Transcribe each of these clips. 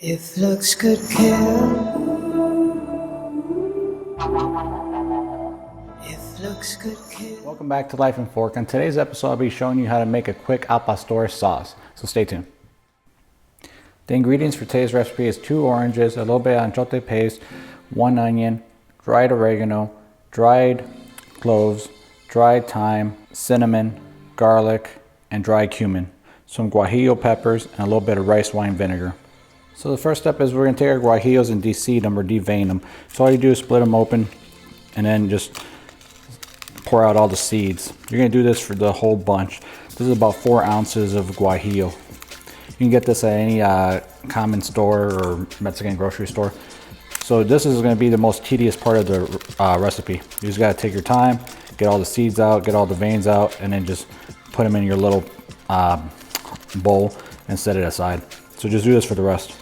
If looks could kill, if looks could kill. Welcome back to Life and Fork. On today's episode, I'll be showing you how to make a quick al pastor sauce, so stay tuned. The ingredients for today's recipe is 2 oranges, a little bit of anchote paste, 1 onion, dried oregano, dried cloves, dried thyme, cinnamon, garlic, and dried cumin, some guajillo peppers, and a little bit of rice wine vinegar. So the first step is we're going to take our guajillos and de-seed them or devein them. So all you do is split them open and then just pour out all the seeds. You're going to do this for the whole bunch. This is about 4 ounces of guajillo. You can get this at any common store or Mexican grocery store. So this is going to be the most tedious part of the recipe. You just got to take your time, get all the seeds out, get all the veins out, and then just put them in your little bowl and set it aside. So just do this for the rest.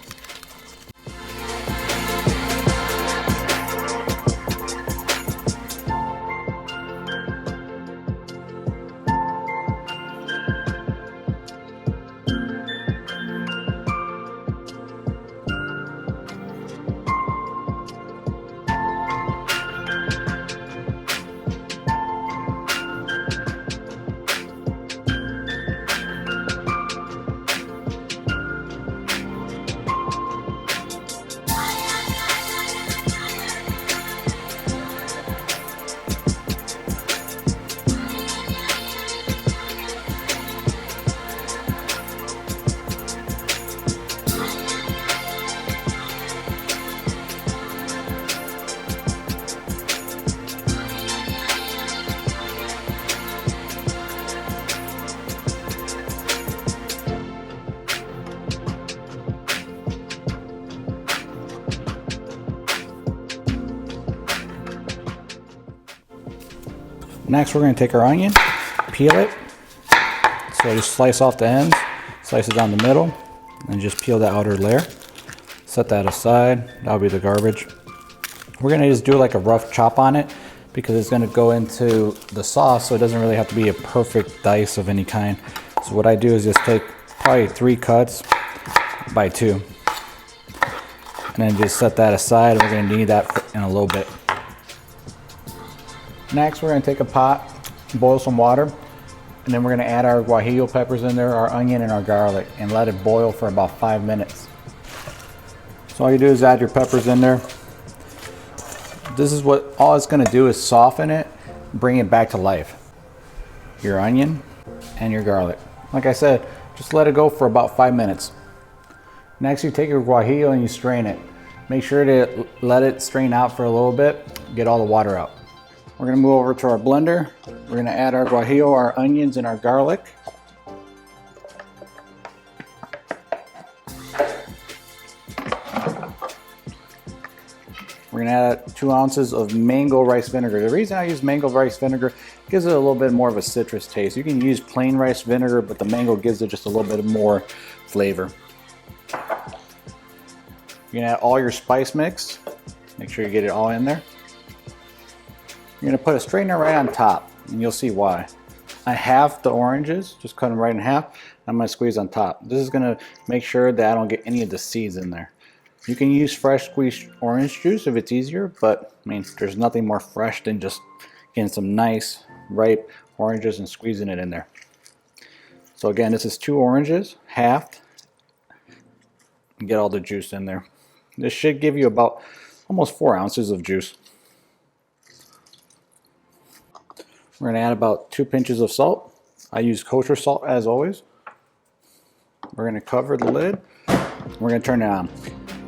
Next, we're going to take our onion, peel it. So just slice off the ends, slice it down the middle, and just peel the outer layer. Set that aside. That'll be the garbage. We're going to just do like a rough chop on it because it's going to go into the sauce, so it doesn't really have to be a perfect dice of any kind. So what I do is just take probably 3 cuts by 2. And then just set that aside. We're going to need that in a little bit. Next, we're going to take a pot, boil some water, and then we're going to add our guajillo peppers in there, our onion, and our garlic, and let it boil for about 5 minutes. So all you do is add your peppers in there. This is what all it's going to do is soften it, bring it back to life. Your onion and your garlic. Like I said, just let it go for about 5 minutes. Next, you take your guajillo and you strain it. Make sure to let it strain out for a little bit, get all the water out. We're going to move over to our blender. We're going to add our guajillo, our onions, and our garlic. We're going to add 2 ounces of mango rice vinegar. The reason I use mango rice vinegar gives it a little bit more of a citrus taste. You can use plain rice vinegar, but the mango gives it just a little bit more flavor. You're going to add all your spice mix. Make sure you get it all in there. You're going to put a strainer right on top, and you'll see why. I halved the oranges, just cut them right in half. I'm going to squeeze on top. This is going to make sure that I don't get any of the seeds in there. You can use fresh squeezed orange juice if it's easier, but I mean, there's nothing more fresh than just getting some nice, ripe oranges and squeezing it in there. So again, this is 2 oranges, halved, and get all the juice in there. This should give you about almost 4 ounces of juice. We're going to add about 2 pinches of salt. I use kosher salt as always. We're going to cover the lid. We're going to turn it on.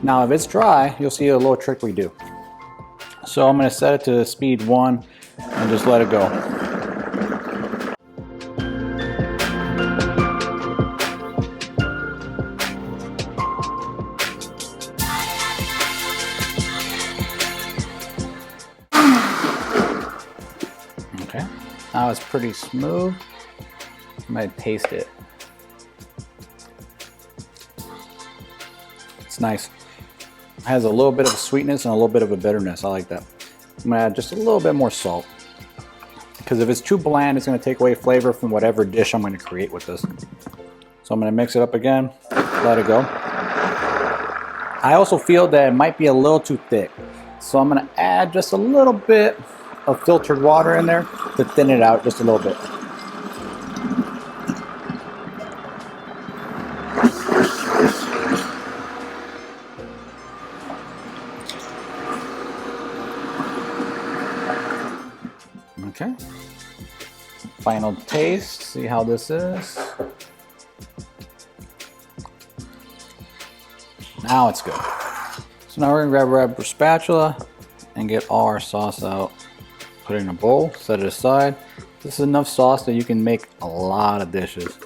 Now if it's dry, you'll see a little trick we do. So I'm going to set it to speed 1 and just let it go. Okay, now it's pretty smooth. I might taste it. It's nice. It has a little bit of a sweetness and a little bit of a bitterness. I like that. I'm gonna add just a little bit more salt because if it's too bland, it's gonna take away flavor from whatever dish I'm gonna create with this. So I'm gonna mix it up again, let it go. I also feel that it might be a little too thick. So I'm gonna add just a little bit of filtered water in there to thin it out just a little bit. Okay. Final taste, see how this is. Now it's good. So now we're gonna grab a rubber spatula and get all our sauce out. Put it in a bowl, set it aside. This is enough sauce that you can make a lot of dishes.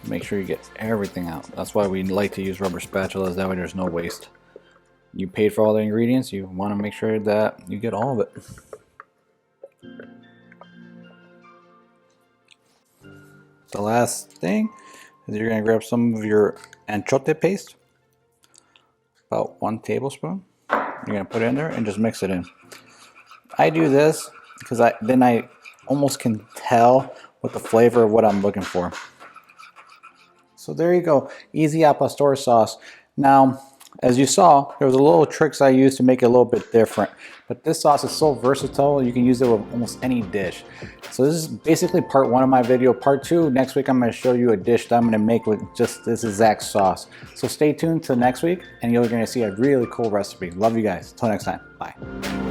Make sure you get everything out. That's why we like to use rubber spatulas, that way there's no waste. You paid for all the ingredients, you want to make sure that you get all of it. The last thing is you're going to grab some of your anchote paste, about 1 tablespoon. You're going to put it in there and just mix it in. I do this because then I almost can tell what the flavor of what I'm looking for. So there you go, easy al pastor sauce. Now, as you saw, there was a little tricks I used to make it a little bit different. But this sauce is so versatile, you can use it with almost any dish. So this is basically part 1 of my video. Part 2, next week I'm going to show you a dish that I'm going to make with just this exact sauce. So stay tuned till next week and you're going to see a really cool recipe. Love you guys. Till next time. Bye.